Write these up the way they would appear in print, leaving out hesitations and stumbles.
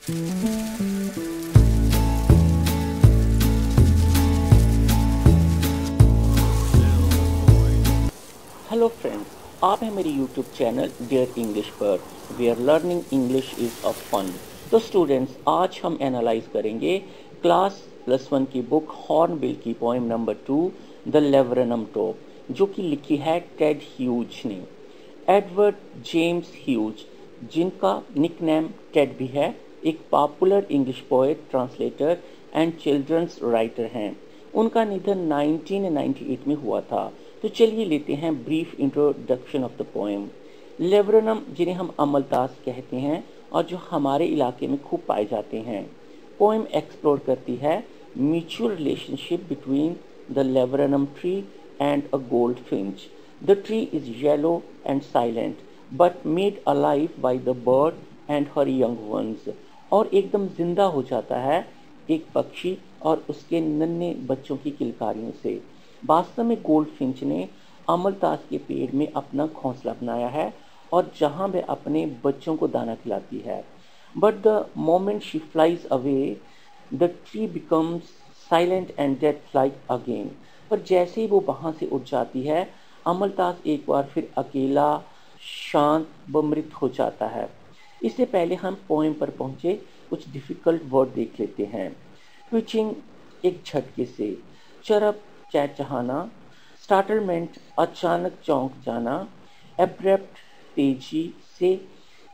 Hello friends, आप हैं मेरे यूट्यूब चैनल डियर इंग्लिश पर, where learning English is a fun. तो स्टूडेंट्स, आज हम एनालाइज करेंगे क्लास +1 की बुक हॉर्नबिल की poem number 2 the laburnum top, जो कि लिखी है टेड ह्यूज ने। एडवर्ड जेम्स ह्यूज, जिनका निकनेम टेड भी है, एक popular English poet, translator and children's writer हैं। उनका निधन 1998 में हुआ था। तो चलिए लेते हैं brief introduction of the poem. Laburnum, जिन्हें हम अमलतास कहते हैं और जो हमारे इलाके में खूब पाए जाते हैं। पोएम एक्सप्लोर करती है mutual relationship between the laburnum tree and a goldfinch. The tree is yellow and silent but made alive by the bird and her young ones. और एकदम जिंदा हो जाता है एक पक्षी और उसके नन्हे बच्चों की किलकारियों से। वास्तव में गोल्ड फिंच ने अमलतास के पेड़ में अपना घोंसला बनाया है और जहां वह अपने बच्चों को दाना खिलाती है। But the moment she flies away the tree becomes silent and death like again. पर जैसे ही वो वहां से उठ जाती है, अमलतास एक बार फिर अकेला, शांत व मृत हो जाता है। इससे पहले हम पोएम पर पहुंचे कुछ डिफिकल्ट वर्ड देख लेते हैं। ट्विचिंग, एक झटके से। चरप, चहचहाना। स्टार्टलमेंट, अचानक चौंक जाना। एब्रप्ट, तेजी से।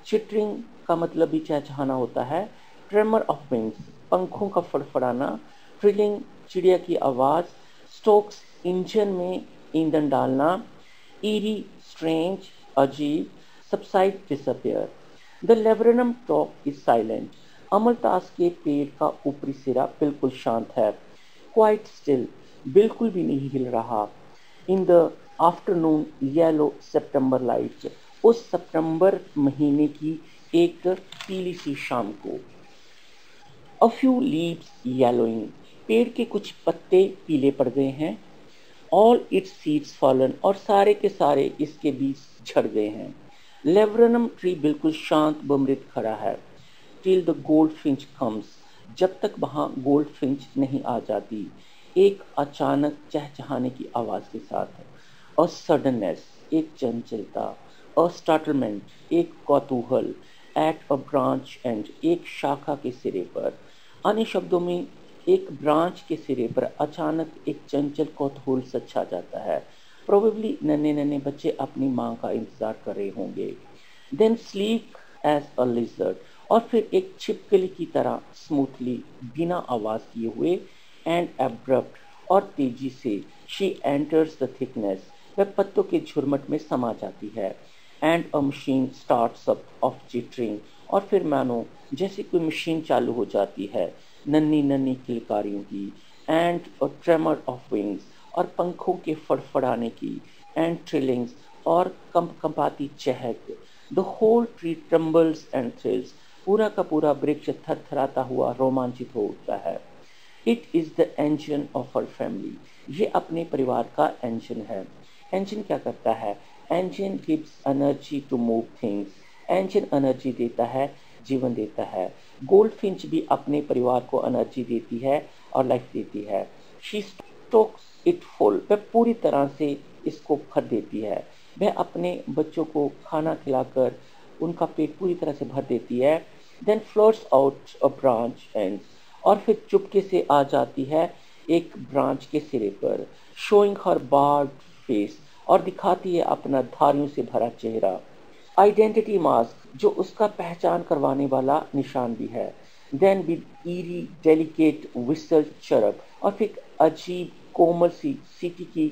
चिटरिंग का मतलब भी चहचहाना होता है। ट्रेमर ऑफ विंग्स, पंखों का फड़फड़ाना। ट्रिलिंग, चिड़िया की आवाज़। स्टोक्स, इंजन में ईंधन डालना। ईरी, स्ट्रेंज, अजीब। Subside, disappear. The laburnum top is silent. अमलतास के पेड़ का ऊपरी सिरा बिल्कुल शांत है। क्वाइट स्टिल, बिल्कुल भी नहीं हिल रहा। In the afternoon yellow September light, उस सितंबर महीने की एक पीली सी शाम को। अ फ्यू लीव्स येलोइंग, पेड़ के कुछ पत्ते पीले पड़ गए हैं। ऑल इट्स सीड्स फॉलन, और सारे के सारे इसके बीज झड़ गए हैं। लेबरेनम ट्री बिल्कुल शांत व मृत खड़ा है। Till the gold Finch comes, जब तक वहां गोल्ड फिंच नहीं आ जाती, एक अचानक चहचहाने की आवाज के साथ। अ सडननेस, एक चंचलता। अ स्टार्टलमेंट, एक कौतूहल। एट अ ब्रांच एंड, एक शाखा के सिरे पर। अन्य शब्दों में, एक ब्रांच के सिरे पर अचानक एक चंचल कौतूहल सा छा जाता है। प्रोबेबली नन्हे नन्हे बच्चे अपनी माँ का इंतजार कर रहे होंगे। Then sleek as a lizard, और फिर एक छिपकली की तरह स्मूथली, बिना आवाज किए हुए। एंड एब्रप्ट, और तेजी से। शी एंटर्स द थिकनेस, वह पत्तों के झुरमट में समा जाती है। And a machine starts up of chittering, और फिर मानो जैसे कोई मशीन चालू हो जाती है नन्ही नन्ही किलकारियों की। And a tremor of wings, और पंखों के फड़फड़ाने की। एंड ट्रिलिंग्स, और कंपाती चहक। The whole tree trembles and thrills, पूरा का पूरा वृक्ष थरथराता हुआ रोमांचित हो उठता है। It is the engine of her family, ये अपने परिवार का इंजन है। इंजन क्या करता है? Engine gives energy to move things, engine energy देता है, जीवन देता है। गोल्ड फिंच भी अपने परिवार को एनर्जी देती है और लाइफ देती है। शी स्टोक्स इट फुल, वह पूरी तरह से इसको भर देती है। वह अपने बच्चों को खाना खिलाकर उनका पेट पूरी तरह से भर देती है। Then floats out a branch ends, और फिर चुपके से आ जाती है एक ब्रांच के सिरे पर। शोइंग हर बार्ड फेस, और दिखाती है अपना धारियों से भरा चेहरा। आइडेंटिटी मास्क, जो उसका पहचान करवाने वाला निशान भी है। Then with eerie delicate whistle chirp, और फिर अजीब कोमल सी सीटी की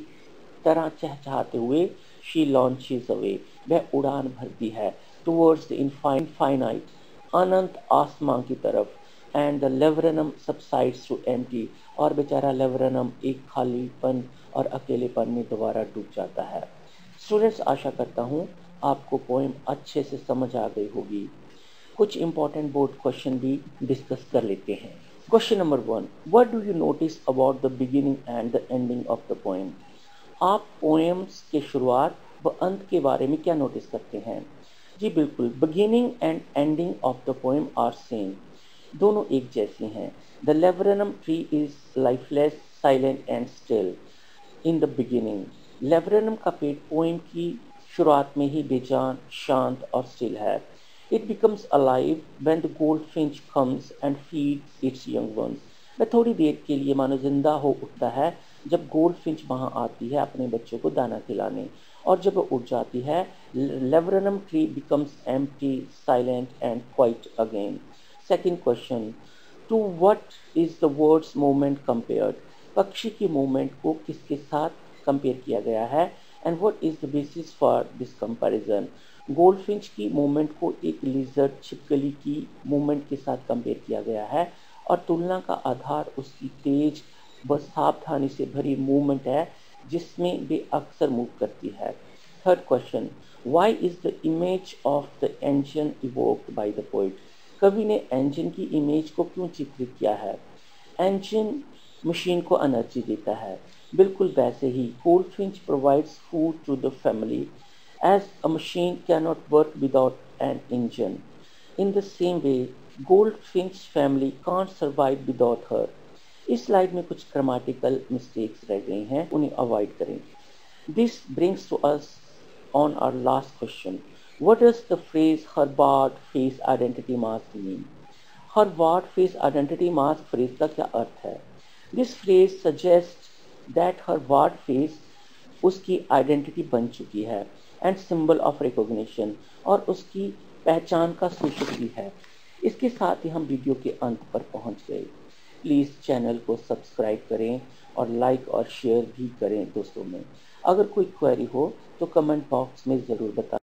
तरह चहचहाते हुए। शी लॉन्चेस अवे, वह उड़ान भरती है टुवर्ड्स द इनफाइनाइट, अनंत आसमां की तरफ। And the laburnum subsides to empty, और बेचारा लेबरेनम एक खालीपन और अकेलेपन में दोबारा डूब जाता है। स्टूडेंट्स, आशा करता हूँ आपको पोएम अच्छे से समझ आ गई होगी। कुछ इंपॉर्टेंट बोर्ड क्वेश्चन भी डिस्कस कर लेते हैं। Question number 1, what do you notice about the beginning and the ending of the poem? आप पोएम्स के शुरुआत व अंत के बारे में क्या नोटिस करते हैं? जी बिल्कुल, beginning and ending of the poem are same. दोनों एक जैसी हैं। The laburnum tree is lifeless, silent and still in the beginning. Laburnum का पेड़ पोएम की शुरुआत में ही बेजान, शांत और स्टिल है। It becomes alive when the goldfinch comes and feeds it's young ones. वह थोड़ी देर के लिए मानो जिंदा हो उठता है जब गोल्डफिंच वहां आती है अपने बच्चों को दाना खिलाने, और जब वह उड़ जाती है, laburnum tree becomes empty, silent and quiet again. Second question, to what is the words movement compared? पक्षी की मूवमेंट को किसके साथ कंपेयर किया गया है, and what is the basis for this comparison? Goldfinch की मूवमेंट को एक लिजर्ड, छिपकली की मूवमेंट के साथ कंपेयर किया गया है, और तुलना का आधार उसकी तेज व सावधानी से भरी मूवमेंट है जिसमें वे अक्सर मूव करती है। Third question, why is the image of the engine evoked by the poet? कवि ने engine की इमेज को क्यों चित्रित किया है? engine मशीन को एनर्जी देता है। बिल्कुल वैसे ही goldfinch provides food to the family as a machine cannot work without an engine. In the same way, Goldfinch family can't survive without her. इस स्लाइड में कुछ ग्रामेटिकल मिस्टेक्स रह गई हैं, उन्हें अवॉइड करें। This brings to us on our last question. What does the phrase her barred face identity mask mean? Her barred face identity mask phrase का क्या अर्थ है? This phrase suggests that her barred face उसकी identity बन चुकी है and symbol of recognition, और उसकी पहचान का सूचक भी है। इसके साथ ही हम वीडियो के अंत पर पहुंच गए। प्लीज़ चैनल को सब्सक्राइब करें और लाइक और शेयर भी करें दोस्तों में। अगर कोई क्वेरी हो तो कमेंट बॉक्स में ज़रूर बताएं।